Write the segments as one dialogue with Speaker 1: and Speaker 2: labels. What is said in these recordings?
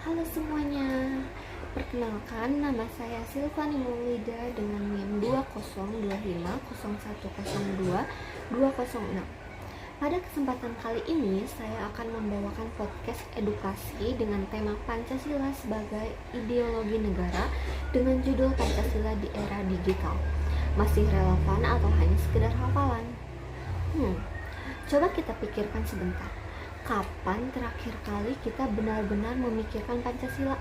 Speaker 1: Halo semuanya, perkenalkan nama saya Silvani Maulida dengan NIM 202501022006. Pada kesempatan kali ini saya akan membawakan podcast edukasi dengan tema Pancasila sebagai ideologi negara dengan judul Pancasila di Era Digital. Masih relevan atau hanya sekedar hafalan? Coba kita pikirkan sebentar. Kapan terakhir kali kita benar-benar memikirkan Pancasila?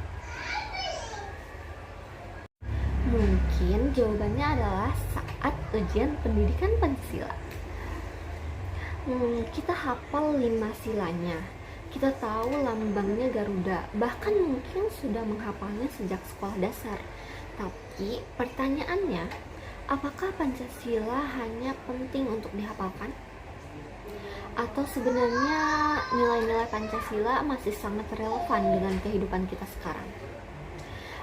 Speaker 1: Mungkin jawabannya adalah saat ujian pendidikan Pancasila. Kita hafal 5 silanya. Kita tahu lambangnya Garuda, bahkan mungkin sudah menghafalnya sejak sekolah dasar. Tapi pertanyaannya, apakah Pancasila hanya penting untuk dihafalkan? Atau sebenarnya nilai-nilai Pancasila masih sangat relevan dengan kehidupan kita sekarang?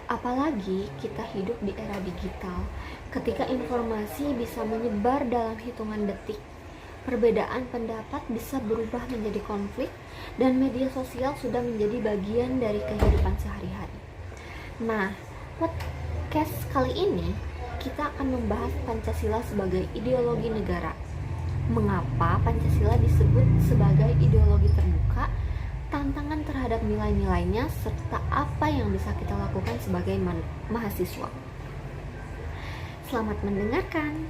Speaker 1: Apalagi kita hidup di era digital, ketika informasi bisa menyebar dalam hitungan detik, perbedaan pendapat bisa berubah menjadi konflik, dan media sosial sudah menjadi bagian dari kehidupan sehari-hari. Nah, podcast kali ini kita akan membahas Pancasila sebagai ideologi negara. Mengapa Pancasila disebut sebagai ideologi terbuka, tantangan terhadap nilai-nilainya, serta apa yang bisa kita lakukan sebagai mahasiswa. Selamat mendengarkan.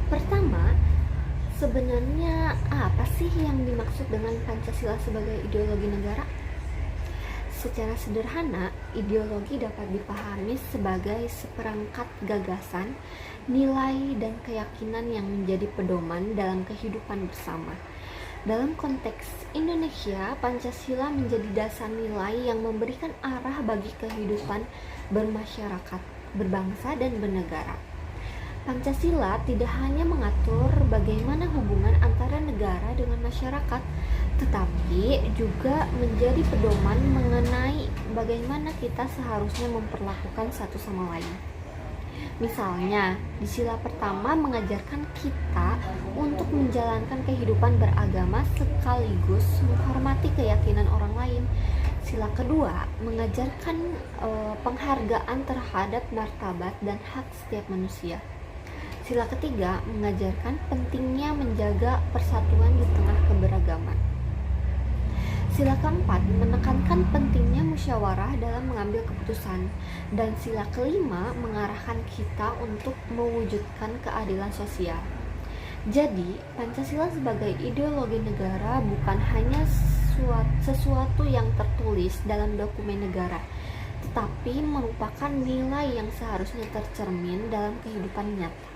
Speaker 1: Pertama, sebenarnya apa sih yang dimaksud dengan Pancasila sebagai ideologi negara? Secara sederhana, ideologi dapat dipahami sebagai seperangkat gagasan, nilai, dan keyakinan yang menjadi pedoman dalam kehidupan bersama. Dalam konteks Indonesia, Pancasila menjadi dasar nilai yang memberikan arah bagi kehidupan bermasyarakat, berbangsa, dan bernegara. Pancasila tidak hanya mengatur bagaimana hubungan antara negara dengan masyarakat, tetapi juga menjadi pedoman mengenai bagaimana kita seharusnya memperlakukan satu sama lain. Misalnya, di sila pertama mengajarkan kita untuk menjalankan kehidupan beragama sekaligus menghormati keyakinan orang lain. Sila kedua mengajarkan penghargaan terhadap martabat dan hak setiap manusia. Sila ketiga mengajarkan pentingnya menjaga persatuan di tengah keberagaman. Sila keempat menekankan pentingnya musyawarah dalam mengambil keputusan. Dan sila kelima mengarahkan kita untuk mewujudkan keadilan sosial. Jadi, Pancasila sebagai ideologi negara bukan hanya sesuatu yang tertulis dalam dokumen negara, tetapi merupakan nilai yang seharusnya tercermin dalam kehidupan nyata.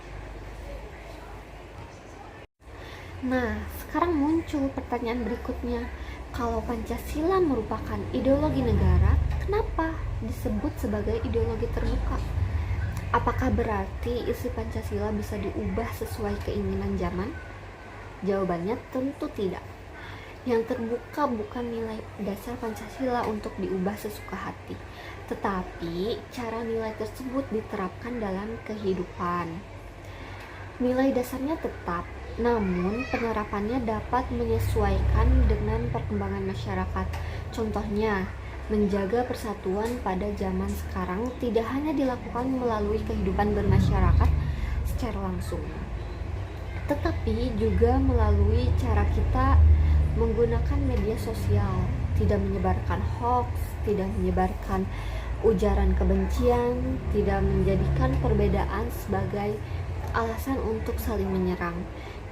Speaker 1: Nah, sekarang muncul pertanyaan berikutnya. Kalau Pancasila merupakan ideologi negara, kenapa disebut sebagai ideologi terbuka? Apakah berarti isi Pancasila bisa diubah sesuai keinginan zaman? Jawabannya tentu tidak. Yang terbuka bukan nilai dasar Pancasila untuk diubah sesuka hati, tetapi cara nilai tersebut diterapkan dalam kehidupan. Nilai dasarnya tetap, namun penerapannya dapat menyesuaikan dengan perkembangan masyarakat. Contohnya, menjaga persatuan pada zaman sekarang tidak hanya dilakukan melalui kehidupan bermasyarakat secara langsung, tetapi juga melalui cara kita menggunakan media sosial, tidak menyebarkan hoax, tidak menyebarkan ujaran kebencian, tidak menjadikan perbedaan sebagai alasan untuk saling menyerang.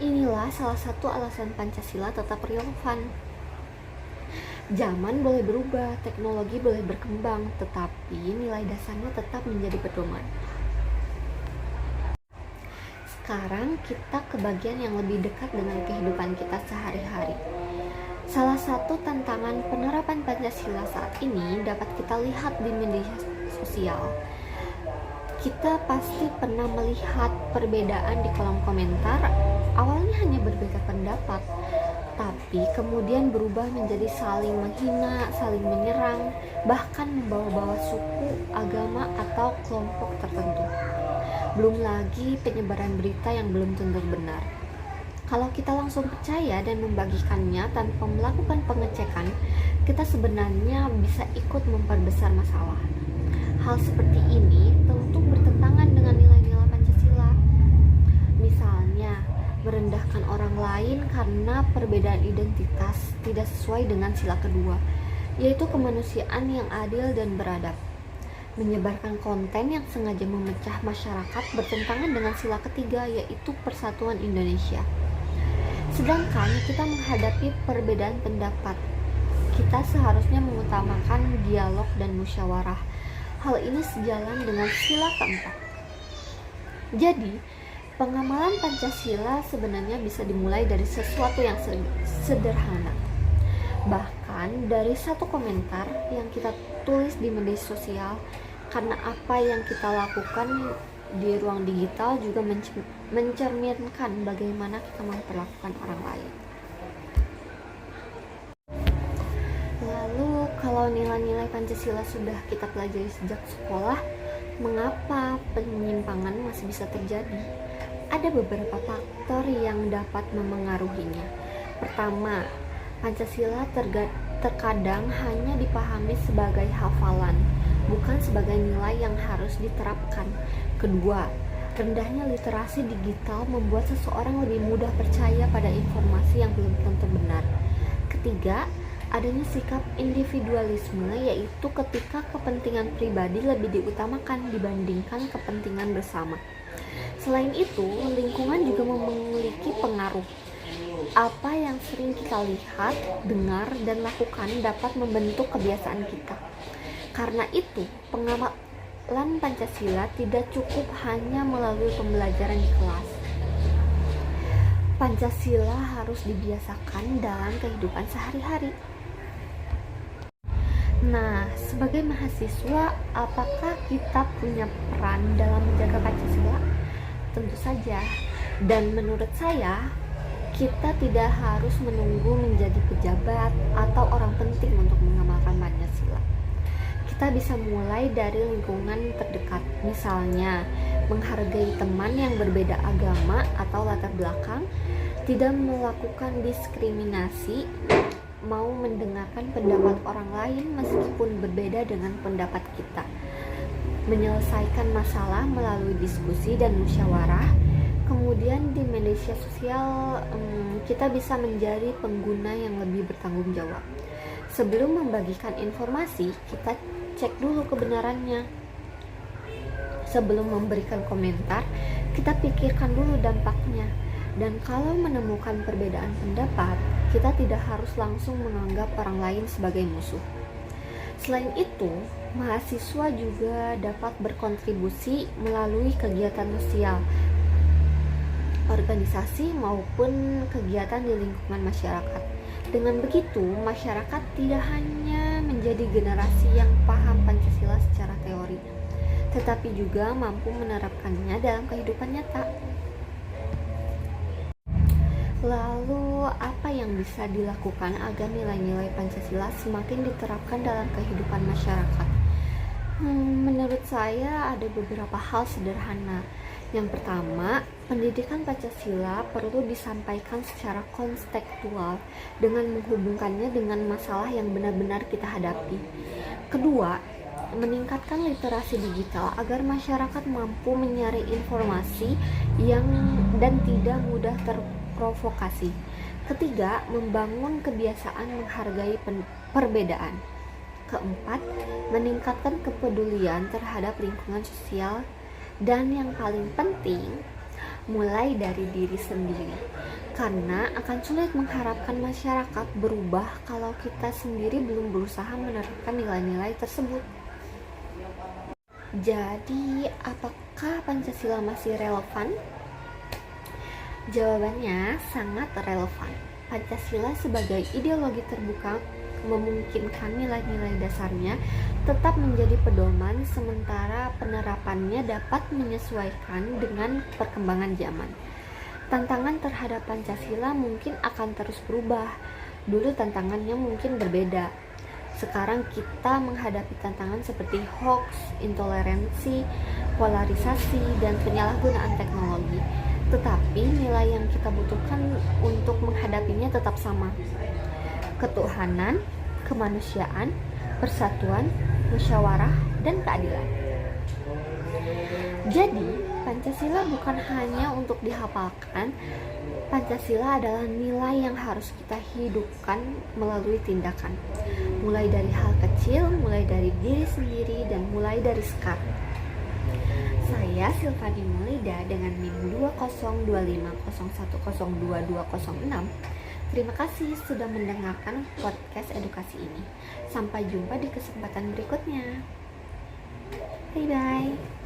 Speaker 1: Inilah salah satu alasan Pancasila tetap relevan. Zaman boleh berubah, teknologi boleh berkembang, tetapi nilai dasarnya tetap menjadi pedoman. Sekarang kita ke bagian yang lebih dekat dengan kehidupan kita sehari-hari. Salah satu tantangan penerapan Pancasila saat ini dapat kita lihat di media sosial. Kita pasti pernah melihat perbedaan di kolom komentar. Awalnya hanya berbeda pendapat, tapi kemudian berubah menjadi saling menghina, saling menyerang, bahkan membawa-bawa suku, agama, atau kelompok tertentu. Belum lagi penyebaran berita yang belum tentu benar. Kalau kita langsung percaya dan membagikannya tanpa melakukan pengecekan, kita sebenarnya bisa ikut memperbesar masalah. Hal seperti ini tentu bertentangan dengan nilai-nilai Pancasila. Misalnya, merendahkan orang lain karena perbedaan identitas tidak sesuai dengan sila kedua, yaitu kemanusiaan yang adil dan beradab. Menyebarkan konten yang sengaja memecah masyarakat bertentangan dengan sila ketiga, yaitu persatuan Indonesia. Sedangkan kita menghadapi perbedaan pendapat, kita seharusnya mengutamakan dialog dan musyawarah. Hal ini sejalan dengan sila keempat. Jadi, pengamalan Pancasila sebenarnya bisa dimulai dari sesuatu yang sederhana. Bahkan dari satu komentar yang kita tulis di media sosial, karena apa yang kita lakukan di ruang digital juga mencerminkan bagaimana kita memperlakukan orang lain. Lalu kalau nilai-nilai Pancasila sudah kita pelajari sejak sekolah, mengapa penyimpangan masih bisa terjadi? Ada beberapa faktor yang dapat memengaruhinya. Pertama, Pancasila terkadang hanya dipahami sebagai hafalan, bukan sebagai nilai yang harus diterapkan. Kedua, rendahnya literasi digital membuat seseorang lebih mudah percaya pada informasi yang belum tentu benar. Ketiga, adanya sikap individualisme, yaitu ketika kepentingan pribadi lebih diutamakan dibandingkan kepentingan bersama. Selain itu, lingkungan juga memiliki pengaruh. Apa yang sering kita lihat, dengar, dan lakukan dapat membentuk kebiasaan kita. Karena itu, pengamalan Pancasila tidak cukup hanya melalui pembelajaran di kelas. Pancasila harus dibiasakan dalam kehidupan sehari-hari. Nah, sebagai mahasiswa, apakah kita punya peran dalam menjaga Pancasila? Tentu saja. Dan menurut saya, kita tidak harus menunggu menjadi pejabat atau orang penting untuk mengamalkan Pancasila. Kita bisa mulai dari lingkungan terdekat, misalnya menghargai teman yang berbeda agama atau latar belakang, tidak melakukan diskriminasi, mau mendengarkan pendapat orang lain meskipun berbeda dengan pendapat kita, menyelesaikan masalah melalui diskusi dan musyawarah. Kemudian di media sosial kita bisa menjadi pengguna yang lebih bertanggung jawab. Sebelum membagikan informasi, kita cek dulu kebenarannya. Sebelum memberikan komentar, kita pikirkan dulu dampaknya. Dan kalau menemukan perbedaan pendapat, kita tidak harus langsung menganggap orang lain sebagai musuh. Selain itu, mahasiswa juga dapat berkontribusi melalui kegiatan sosial, organisasi maupun kegiatan di lingkungan masyarakat. Dengan begitu, masyarakat tidak hanya menjadi generasi yang paham Pancasila secara teori, tetapi juga mampu menerapkannya dalam kehidupan nyata. Lalu, apa yang bisa dilakukan agar nilai-nilai Pancasila semakin diterapkan dalam kehidupan masyarakat? Menurut saya ada beberapa hal sederhana. Yang pertama, pendidikan Pancasila perlu disampaikan secara kontekstual dengan menghubungkannya dengan masalah yang benar-benar kita hadapi. Kedua, meningkatkan literasi digital agar masyarakat mampu menyaring informasi dan tidak mudah terprovokasi. Ketiga, membangun kebiasaan menghargai perbedaan. Keempat, meningkatkan kepedulian terhadap lingkungan sosial. Dan yang paling penting, mulai dari diri sendiri. Karena akan sulit mengharapkan masyarakat berubah kalau kita sendiri belum berusaha menerapkan nilai-nilai tersebut. Jadi, apakah Pancasila masih relevan? Jawabannya sangat relevan. Pancasila sebagai ideologi terbuka memungkinkan nilai-nilai dasarnya tetap menjadi pedoman, sementara penerapannya dapat menyesuaikan dengan perkembangan zaman. Tantangan terhadap Pancasila mungkin akan terus berubah. Dulu tantangannya mungkin berbeda. Sekarang kita menghadapi tantangan seperti hoax, intoleransi, polarisasi, dan penyalahgunaan teknologi. tetapi nilai yang kita butuhkan untuk menghadapinya tetap sama: ketuhanan, kemanusiaan, persatuan, musyawarah, dan keadilan. Jadi, Pancasila bukan hanya untuk dihafalkan. Pancasila adalah nilai yang harus kita hidupkan melalui tindakan. Mulai dari hal kecil, mulai dari diri sendiri, dan mulai dari sekarang. Saya Silvani Maulida dengan NIM 202501022206. Terima kasih sudah mendengarkan podcast edukasi ini. Sampai jumpa di kesempatan berikutnya. Bye-bye.